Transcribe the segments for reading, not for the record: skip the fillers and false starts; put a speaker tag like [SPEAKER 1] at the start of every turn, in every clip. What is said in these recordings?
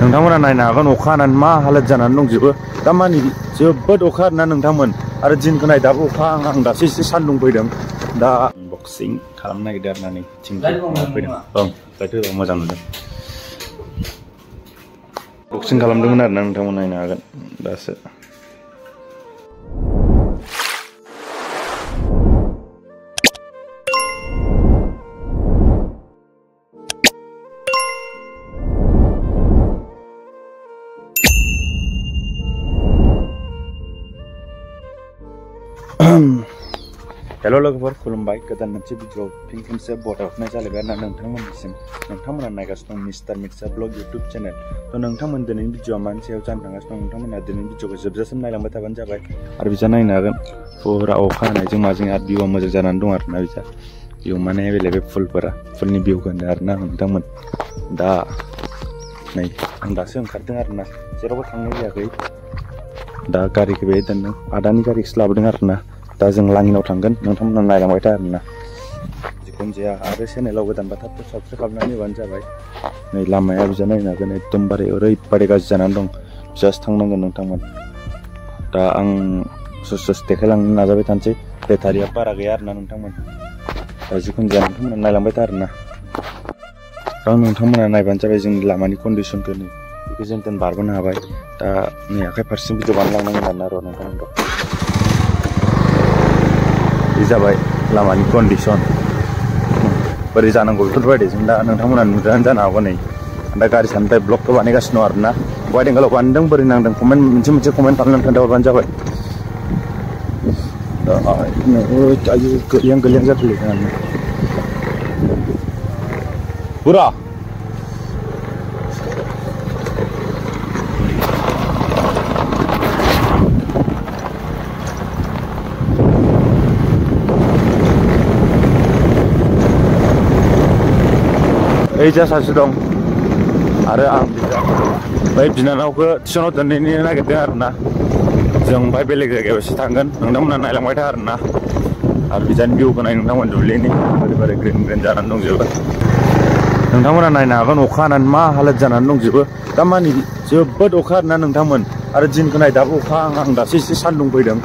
[SPEAKER 1] नोंथांमोना नायनो हागोन अखा हानानै मा हालोद जानानै दंजोबो दामानि जोबोद अखा आरोना नोंथांमोन आरो दिनखौ नाय दाबो अखा आं दासो एसे सान्दुं फैदों दा बक्सिं खालामनो नागिरदों आरोना नै थिं फैदों ओं लाइट होबा मोजां नुदों बक्सिं खालामदोंमोन आरोना नोंथांमोन नायनो हागोन दासो हेलो लोगोफोर खुलुमबाय गोदान मोनसे भिडिअ फिन खेबसे बरायहरनाय जालायबाय आरोना नोंथांमोननिसिम नोंथांमोना नायगासिनो दं मिस्टार मिक्सा ब्लग इउटुब चेनेल थ' नोंथांमोन दिनैनि भिडिअआ मानि सायाव जानो थांगासिनो दं नोंथांमोना दिनैनि भिडिअखौ जोबजासिम नायलांबाय थाबानो जाबाय आरो बिजा नायनो हागोन फुरा अखा हानायजों माजों आरो भिउआ मोजां जानानै दं आरोना बिजा भिउ माने बेलेग फुलफोरा फुलनि भिउखौ होनदों आरोना नोंथांमोन दा नै आं दासो ओंखारदों आरोना जेरावबो थांनाय जायाखै दा गारिखौ बे दोनदों आदानि गारिखौसो लाबोदों आरोना दा जों लाङिनाव थांगोन नोंथांमोना नायलांबाय था आरोना जिखुनु जाया आरो चेनेलाव गोदानबा थाब साबस्क्राइब खालामनानै होबानो जाबाय नै लामाया बिजा नायनो हागोन एकदमबारे ओरैबादि गाज्रि जानानै दं जास्ट थांनांगोन नोंथांमोन दा आं ससे देखायलांनो नाजाबाय थानोसै बेटारिया बारा गैया आरोना नोंथांमोन दा जिखुनु जाया नोंथांमोना नायलांबाय था आरोना दा नोंथांमोना नायबानो जाबाय जोंनि लामानि कन्डिसनखौ नै बेखौ जों दोन बारबोनो हाबाय दा नै आखाइ फारसेजों भिडिअ बानायलांनांगोन आरोना र' नोंथांमोन बे जाबाय लामानि कन्डिसन बोरै जानांगौ बेफोरबायदि जों दा नोंथांमोना नुदोंआनो जानो हागौ नै दा गारि सानो थाखाय ब्लगखौ बानायगासिनो दं आरोना वाइड एंगलाव बानायदों बोरै नांदों कमेन्ट मोनसे कमेन्ट खालामनानै खोन्थाहरबानो जाबाय दा आयु गोलियां जाथारलै जोंहा बुरा एजा सासे दं आरो आं बै बिनानावखौ टिउसनाव दोनहैनो नागिरदों आरोना जों ओमफ्राय बेलेग जायगायाव एसे थांगोन नोंथांमोना नायलांबाय था आरोना आरो बिजानि भिउखौ नाय नोंथांमोन दुब्लिनि बोरै ग्रिन जानानै दंजोबो नोंथांमोना नायनो हागोन अखा हानानै मा हालोद जानानै दंजोबो दामानि जोबोद अखा आरोना नोंथांमोन आरो दिनखौ नाय दाबो अखा आं दासो एसे सान्दुं फैदों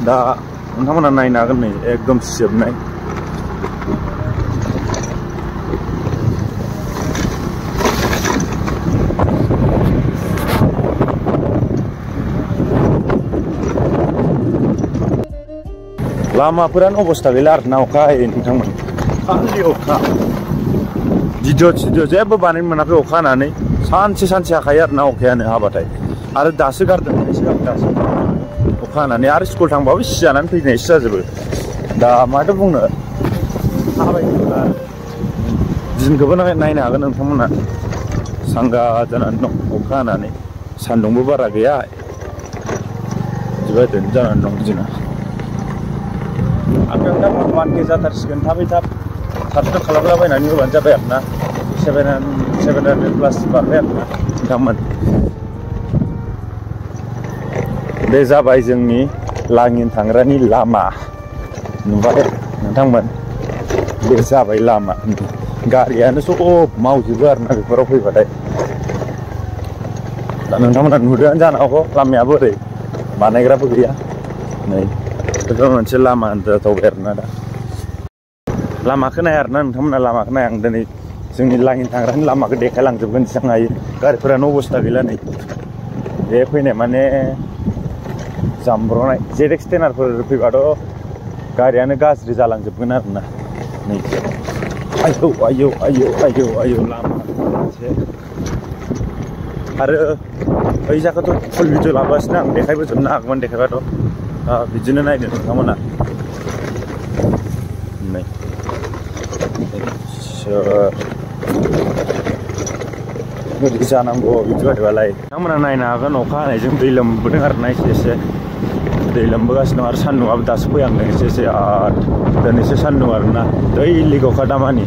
[SPEAKER 1] दा नोंथांमोना नायनो हागोन नै एकदम सिजोबनाय लामाफोरानो अबस्था गैला आरोना अखा हायो नोंथांमोन खालि अखा भिडिअ जेबो बानायनो मोनाखै अखा हानानै सानसे हाखायो आरोना अखायानो हाबाथाय आरो दासो गारदों दासो अखा हानानै आरो स्कुल थांबाबो सिजानानै फैनायसो जाजोबो दा माथो बुंनो हाबाय दिनखौबो नायनो हागोन नोंथांमोना सांगा जानानै दं अखा हानानै सान्दुंबो बारा गैया बिदिबायदिनो जानानै दं दिना आंनियाव दा 1K जाथारसिगोन थाबै थाब साबस्क्राइब खालामलाबायनानै होबानो जाबाय आरोना 700 प्लास बारबाय आरोना नोंथांमोन बे जाबाय जोंनि लाङिन थांग्रानि लामा नुबाय नोंथांमोन बे जाबाय लामा गारियानो सब मावजोबो आरोना बेफोराव फैबाथाय दा नोंथांमोना नुदोंआनो जानो हागौ लामाया बोरै बानायग्राबो गैया नै बेफोर मोनसे लामा होनजाथावबाय आरोना दा लामाखौ नाय आरोना नोंथांमोना लामाखौ नाय आं दिनै जोंनि लाङिन थांग्रानि लामाखौ देखायलांजोबगोन जेसेबां हायो गारिफोरानो अबस्था गैला नै बे फैनाय माने जामब्रनाय ZX टेनारफोर फैबाथ' गारियानो गाज्रि जालांजोबगोन आरोना नै आयौ लामा मोनसे आरो बै जायगाथ' फुल भिडिअ लाबोगासिनो आं देखायबोजोबनो हागौमोन देखायबाथ' बिदिनो नायदो नोंथांमोना नै बोरै जानांगौ बिदिबायदिबालाय नोंथांमोना नायनो हागोन अखा हानायजों दै लोमबोदों आरोना एसे दै लोमबोगासिनो दं आरो सान्दुंआबो दासो फैहांदों एसे दिनैसो सान्दुं आरोना दैलिग अखा दामानि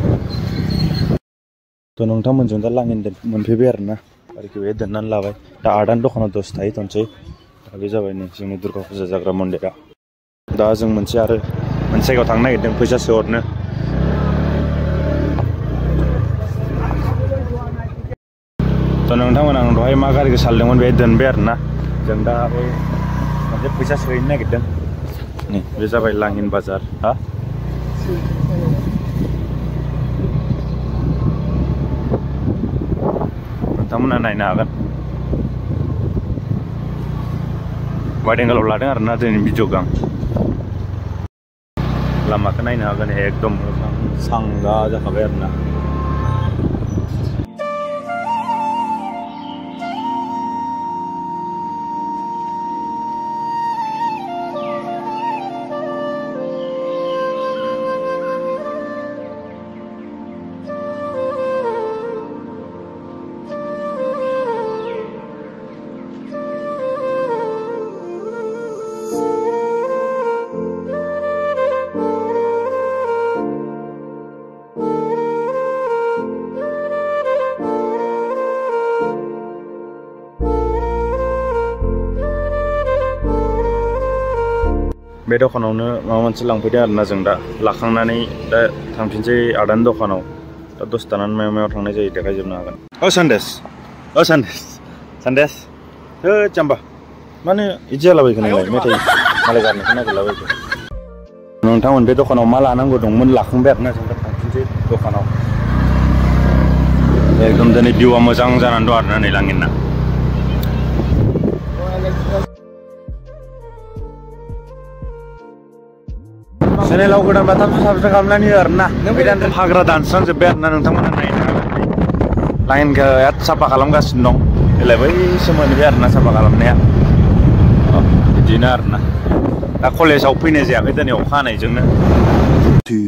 [SPEAKER 1] थ' नोंथांमोनजों दा लाङिन मोनफैबाय आरोना गारिखौ बे दोननानै लाबाय दा आदानि दखानाव दसे थाहैथ'नोसै दा बे जाबाय नै जोंनि दुर्गा फुजा जाग्रा मन्दिरा दा जों मोनसे जायगायाव थांनो नागिरदों फैसा सोहरनो थ' नोंथांमोन आं दहाय मा गारिखौ सालदोंमोन बे दोनबाय आरोना जों दा बे मोनसे फैसा सोहैनो नागिरदों नै बे जाबाय लांहिन बाजार हा नोंथांमोना नायनो हागोन वाइड एंगलाव लादों आरोना दिनै भिडिअखौ आं लामाखौ नायनो हागोन एकदम मोजां सांगा जाखाबाय आरोना बे दखानावनो माबा मोनसे लांफैदों आरोना जों दा लाखांनानै दा थांफिनसै आदानि दखानाव दा दसे थानानै मायाव मायाव थांनाय जायो देखायजोबनो हागोन सान्देस हो जाम्बा मानो इदि जालाबायखो नोंलाय मेथाइ मालाय गारनायखौ नागिरलाबायखो नोंथांमोन बे दखानाव मा लानांगौ दंमोन लाखांबाय आरोना जों दा थांफिनसै दखानाव एकदम दिनै भिउआ मोजां जानानै दं आरोना नै लांगिना चेनेलाव गोदान बाथाम साबस्क्राइब खालामनानै हो आरोना हाग्रा दानस्रांजोब्बाय आरोना नोंथांमोना नायनो हागोन लाइनखौ बिराद साफा खालामगासिनो दं देलाय बैसो मोनबाय आरोना साफा खालामनाया बिदिनो आरोना दा कलेजाव फैनाय जायाखै दिनै अखा हानायजोंनो
[SPEAKER 2] 2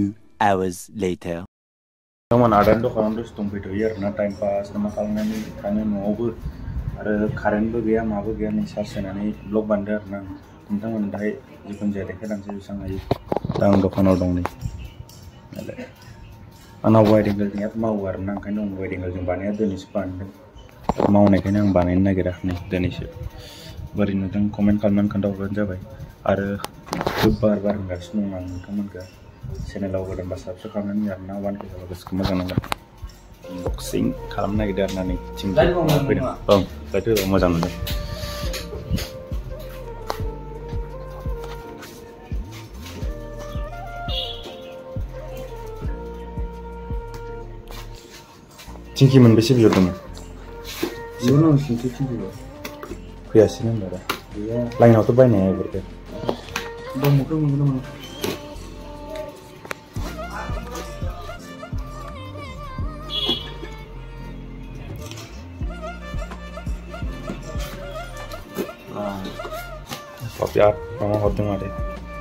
[SPEAKER 2] hours later
[SPEAKER 1] नोंथांमोन आदानि दखानाव दसे दंफैथ'यो आरोना टाइम पास मा खालामनानै थानो न'आवबो आरो कारेन्टबो गैया माबो गैया नै चार्ज होनानै ब्लग बानायदों आरोना नोंथांमोन दाहाय जिखुनु जाया देखायलांसै बेसेबां हायो दा आं दखानाव दं नै आंना वाइड एंगलनि एप मावो आरोना ओंखायनो आं वाइड एंगलजों बानाया दिनैसो बानायदों मावनायखायनो आं बानायनो नागिरा नै दिनैसो बोरै नुदों कमेन्ट खालामनानै खोन्थाहरबानो जाबाय आरो बार होनगासिनो दं आं नोंथांमोनखौ चेनेलाव गोदानबा साबस्क्राइब खालामनानै आरोना 1K जाबा गोसोखौ मोजां नांगोन अनबक्सिं खालामनो नागिरदों आरोना नै थिं फैदों ओं लाइट होबा मोजां नुदों थिंखि मोनबेसे बिहरदोंमोन फैयासैनो होनबा दा लाइनावथ' बायनो हाया बेफोरखौ biar kamu hotung ada.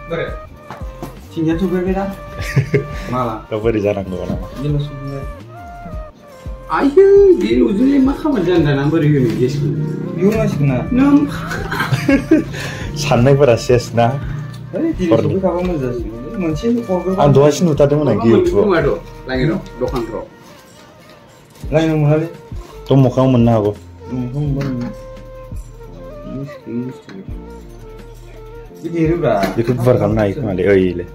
[SPEAKER 3] Boleh. Singgah juga beda. Malah.
[SPEAKER 1] Kau beri jarang dua nama.
[SPEAKER 3] Ini masuknya. Ayo, di ujungnya makan macam mana beri ini guys. Biar masih kena. Nam.
[SPEAKER 1] Sanai berasias nah.
[SPEAKER 3] Di ujungnya kamu mazas. Mancing korban.
[SPEAKER 1] Ando asin uta dong lagi YouTube.
[SPEAKER 3] Lagi no, dokan pro.
[SPEAKER 1] Lagi no mahal. Tuh muka mana aku? YouTube verkan naik mali, oh iya.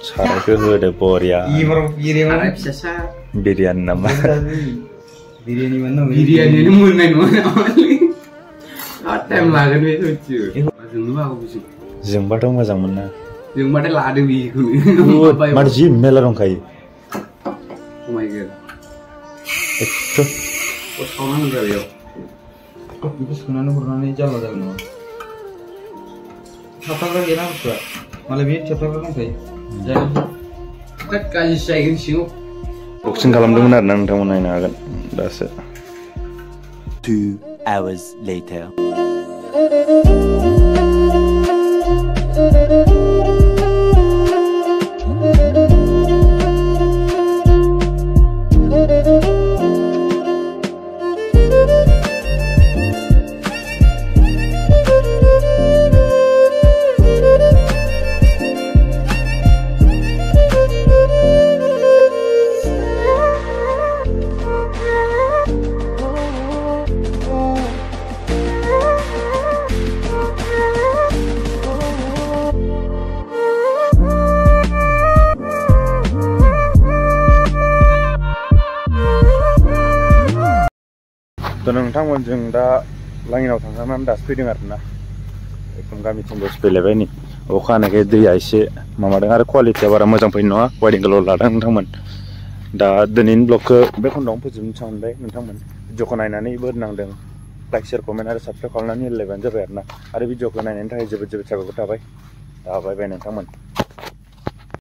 [SPEAKER 1] Cara itu udah boria. Biryani nama.
[SPEAKER 3] Biryani mana? Biryani ini mana? Atem lagi nih lucu. Zumba aku bisa.
[SPEAKER 1] Zumba dong mazang mana?
[SPEAKER 3] Zumba deh lada biku.
[SPEAKER 1] Marji melarong kai.
[SPEAKER 3] Oh my god.
[SPEAKER 1] Itu.
[SPEAKER 3] Kok kamu nggak ya? Kok itu sebenarnya jalan jalan. Apa lagi nak buat? Malah biar cepat kan kai. Jadi kita kasih saya sih.
[SPEAKER 1] Boxing kalam dong benar nang tamu naik nagan. Dasar.
[SPEAKER 2] 2 hours later.
[SPEAKER 1] थ' नोंथांमोनजों दा लाङिनाव थांखांनानै दासो फैदों आरोना एकदम गामिथिं दसे फैलायबाय नै अखा हानायखाय दैया एसे माबादों आरो क्वालिटिया बारा मोजां फैनाय नङा वाइड एंगोलाव लादों नोंथांमोन दा दिनैनि ब्लगखौ बे खन्द'आवनो फोजोबनो सानबाय नोंथांमोन भिडिअखौ नायनानै बोर नांदों लाइक शेयार कमेन्ट आरो साबस्क्राइब खालामनानै होलायबानो जाबाय आरोना आरो भिडिअखौ नायनायनि थाखाय जोबोद जोबोद साबायखर थाबाय दा बाय बाय नोंथांमोन